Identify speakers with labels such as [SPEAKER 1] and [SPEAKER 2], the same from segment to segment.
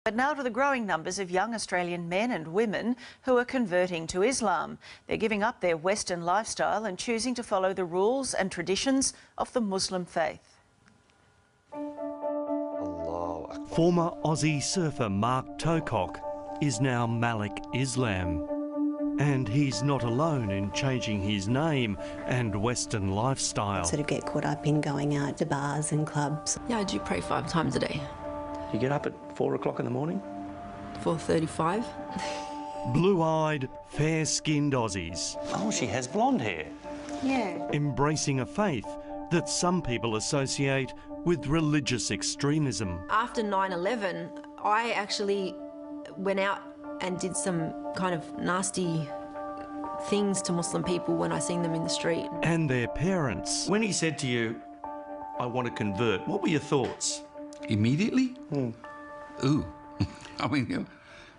[SPEAKER 1] But now to the growing numbers of young Australian men and women who are converting to Islam. They're giving up their Western lifestyle and choosing to follow the rules and traditions of the Muslim faith.
[SPEAKER 2] Former Aussie surfer Mark Tocock is now Malik Islam. And he's not alone in changing his name and Western lifestyle.
[SPEAKER 3] Sort of get caught up in going out to bars and clubs.
[SPEAKER 4] Yeah, I do pray 5 times a day.
[SPEAKER 5] You get up at 4 o'clock in the morning?
[SPEAKER 4] 4:35.
[SPEAKER 2] Blue-eyed, fair-skinned Aussies.
[SPEAKER 5] Oh, she has blonde hair.
[SPEAKER 3] Yeah.
[SPEAKER 2] Embracing a faith that some people associate with religious extremism.
[SPEAKER 4] After 9/11, I actually went out and did some kind of nasty things to Muslim people when I seen them in the street.
[SPEAKER 2] And their parents.
[SPEAKER 5] When he said to you, I want to convert, what were your thoughts?
[SPEAKER 6] Immediately? Ooh. I mean,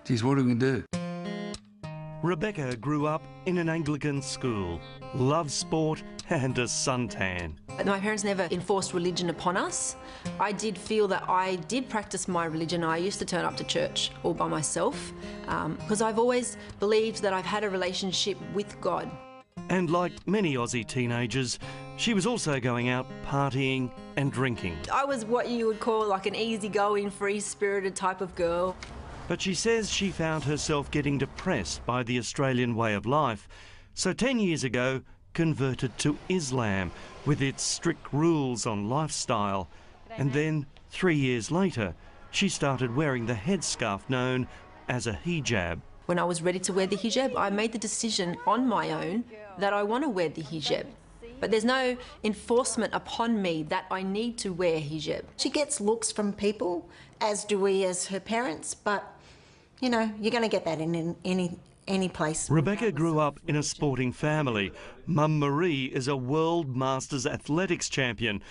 [SPEAKER 6] geez, what are we going to do?
[SPEAKER 2] Rebecca grew up in an Anglican school, loved sport and a suntan.
[SPEAKER 4] My parents never enforced religion upon us. I did feel that I did practice my religion. I used to turn up to church all by myself because I've always believed that I've had a relationship with God.
[SPEAKER 2] And like many Aussie teenagers, she was also going out partying and drinking.
[SPEAKER 4] I was what you would call like an easygoing, free-spirited type of girl.
[SPEAKER 2] But she says she found herself getting depressed by the Australian way of life. So 10 years ago, converted to Islam with its strict rules on lifestyle. And then 3 years later, she started wearing the headscarf known as a hijab.
[SPEAKER 4] When I was ready to wear the hijab, I made the decision on my own that I want to wear the hijab. But there's no enforcement upon me that I need to wear hijab.
[SPEAKER 7] She gets looks from people, as do we as her parents, but, you know, you're going to get that in any place.
[SPEAKER 2] Rebecca grew up in a sporting family. Mum Marie is a World Masters Athletics champion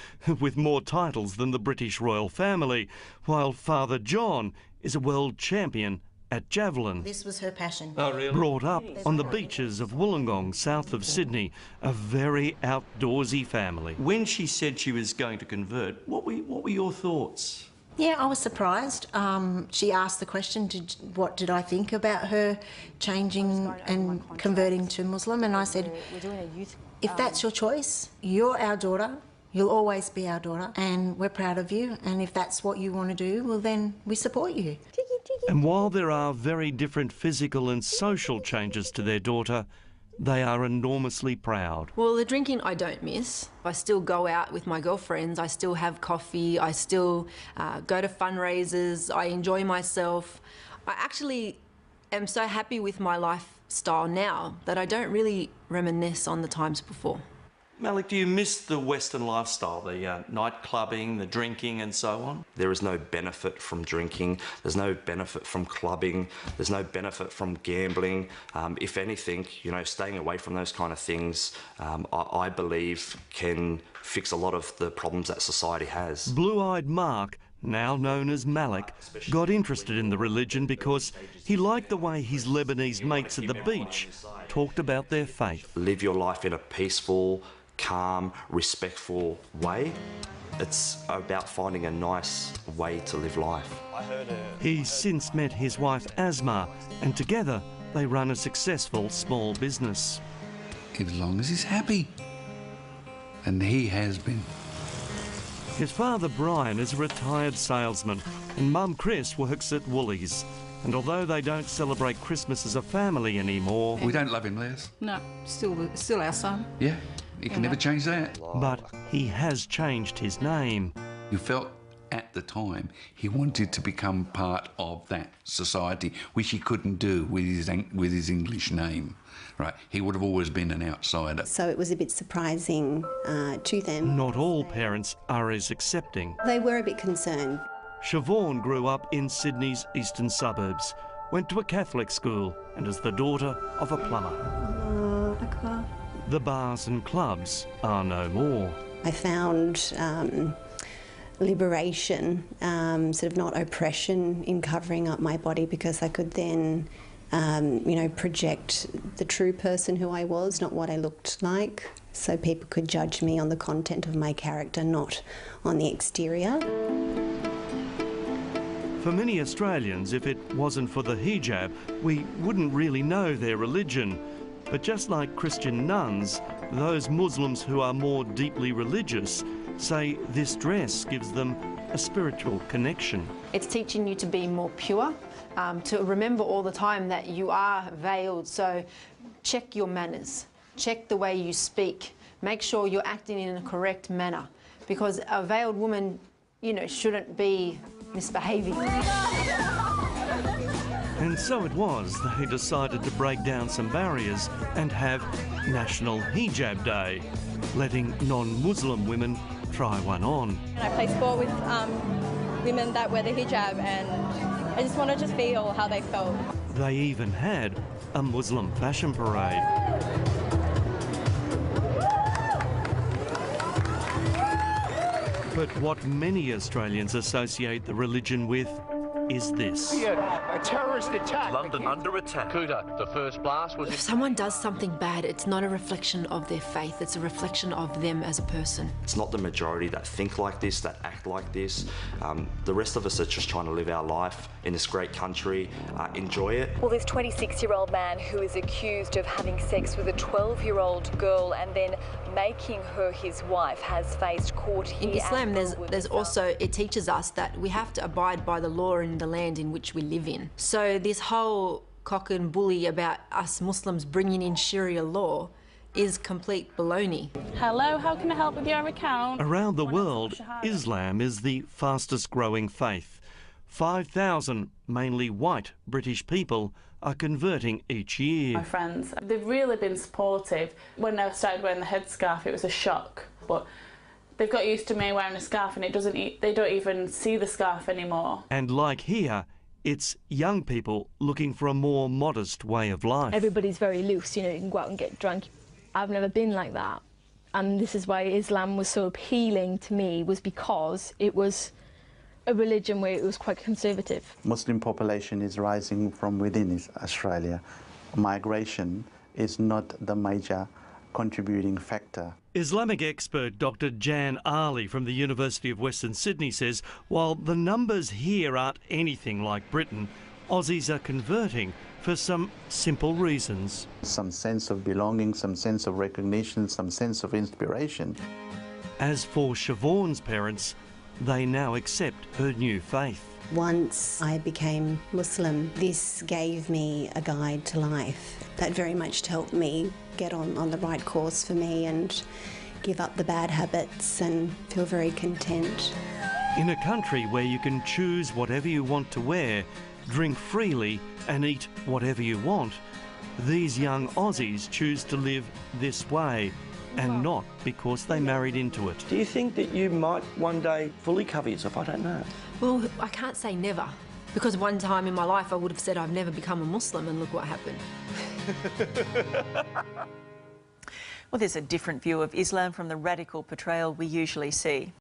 [SPEAKER 2] with more titles than the British royal family, while Father John is a world champion at javelin.
[SPEAKER 7] This was her passion.
[SPEAKER 5] Oh, really?
[SPEAKER 2] Brought up on the beaches of Wollongong, south of Sydney, a very outdoorsy family.
[SPEAKER 5] When she said she was going to convert, what were your thoughts?
[SPEAKER 7] Yeah, I was surprised. She asked the question, what did I think about her changing and converting to Muslim? And I said, if that's your choice, you're our daughter, you'll always be our daughter, and we're proud of you. And if that's what you want to do, well, then we support you.
[SPEAKER 2] And while there are very different physical and social changes to their daughter, they are enormously proud.
[SPEAKER 4] Well, the drinking I don't miss. I still go out with my girlfriends, I still have coffee, I still go to fundraisers, I enjoy myself. I actually am so happy with my lifestyle now that I don't really reminisce on the times before.
[SPEAKER 5] Malik, do you miss the Western lifestyle, the night clubbing, the drinking and so on?
[SPEAKER 8] There is no benefit from drinking, there's no benefit from clubbing, there's no benefit from gambling. If anything, you know, staying away from those kind of things, I believe can fix a lot of the problems that society has.
[SPEAKER 2] Blue-eyed Mark, now known as Malik, got interested in the religion because he liked the way his Lebanese mates at the beach talked about their faith.
[SPEAKER 8] Live your life in a peaceful, calm, respectful way. It's about finding a nice way to live life.
[SPEAKER 2] He's since met his wife Asma, and together they run a successful small business.
[SPEAKER 6] As long as he's happy. And he has been.
[SPEAKER 2] His father Brian is a retired salesman and Mum Chris works at Woolies. And although they don't celebrate Christmas as a family anymore...
[SPEAKER 6] We don't love him, Les.
[SPEAKER 9] No, still our son.
[SPEAKER 6] Yeah, he can never change that.
[SPEAKER 2] But he has changed his name.
[SPEAKER 6] You felt at the time he wanted to become part of that society, which he couldn't do with his English name. Right, he would have always been an outsider.
[SPEAKER 3] So it was a bit surprising to them.
[SPEAKER 2] Not all parents are as accepting.
[SPEAKER 3] They were a bit concerned.
[SPEAKER 2] Siobhan grew up in Sydney's eastern suburbs, went to a Catholic school and is the daughter of a plumber. The bars and clubs are no more.
[SPEAKER 3] I found liberation, sort of not oppression in covering up my body, because I could then project the true person who I was, not what I looked like. So people could judge me on the content of my character, not on the exterior.
[SPEAKER 2] For many Australians, if it wasn't for the hijab, we wouldn't really know their religion. But just like Christian nuns, those Muslims who are more deeply religious say this dress gives them a spiritual connection.
[SPEAKER 4] It's teaching you to be more pure, to remember all the time that you are veiled. So check your manners, check the way you speak, make sure you're acting in a correct manner, because a veiled woman, you know, shouldn't be misbehaving.
[SPEAKER 2] And so it was they decided to break down some barriers and have National Hijab Day, letting non-Muslim women try one on.
[SPEAKER 10] I play sport with women that wear the hijab, and I just wanted to feel how they felt.
[SPEAKER 2] They even had a Muslim fashion parade. But what many Australians associate the religion with is this.
[SPEAKER 11] A terrorist attack.
[SPEAKER 12] London under attack. Kuta, the first blast was...
[SPEAKER 4] If someone does something bad, it's not a reflection of their faith, it's a reflection of them as a person.
[SPEAKER 8] It's not the majority that think like this, that act like this. The rest of us are just trying to live our life in this great country, enjoy it.
[SPEAKER 13] Well, this 26-year-old man who is accused of having sex with a 12-year-old girl and then making her his wife has faced court here.
[SPEAKER 4] In Islam, there's also, it teaches us that we have to abide by the law in the land in which we live in. So this whole cock and bully about us Muslims bringing in Sharia law is complete baloney.
[SPEAKER 10] Hello, how can I help with your account?
[SPEAKER 2] Around the world, Islam is the fastest growing faith. 5,000, mainly white British people, are converting each year.
[SPEAKER 10] My friends, they've really been supportive. When I started wearing the headscarf, it was a shock, but they've got used to me wearing a scarf, and they don't even see the scarf anymore.
[SPEAKER 2] And like here, it's young people looking for a more modest way of life.
[SPEAKER 10] Everybody's very loose, you know, you can go out and get drunk. I've never been like that. And this is why Islam was so appealing to me, was because it was a religion where it was quite conservative.
[SPEAKER 11] Muslim population is rising from within Australia. Migration is not the major contributing factor.
[SPEAKER 2] Islamic expert Dr. Jan Ali from the University of Western Sydney says while the numbers here aren't anything like Britain, Aussies are converting for some simple reasons.
[SPEAKER 11] Some sense of belonging, some sense of recognition, some sense of inspiration.
[SPEAKER 2] As for Siobhan's parents, they now accept her new faith.
[SPEAKER 3] Once I became Muslim, this gave me a guide to life. That very much helped me get on the right course for me and give up the bad habits and feel very content.
[SPEAKER 2] In a country where you can choose whatever you want to wear, drink freely and eat whatever you want, these young Aussies choose to live this way, and not because they married into it.
[SPEAKER 5] Do you think that you might one day fully cover yourself? I don't know.
[SPEAKER 4] Well, I can't say never, because one time in my life I would have said I've never become a Muslim, and look what happened.
[SPEAKER 1] Well, there's a different view of Islam from the radical portrayal we usually see.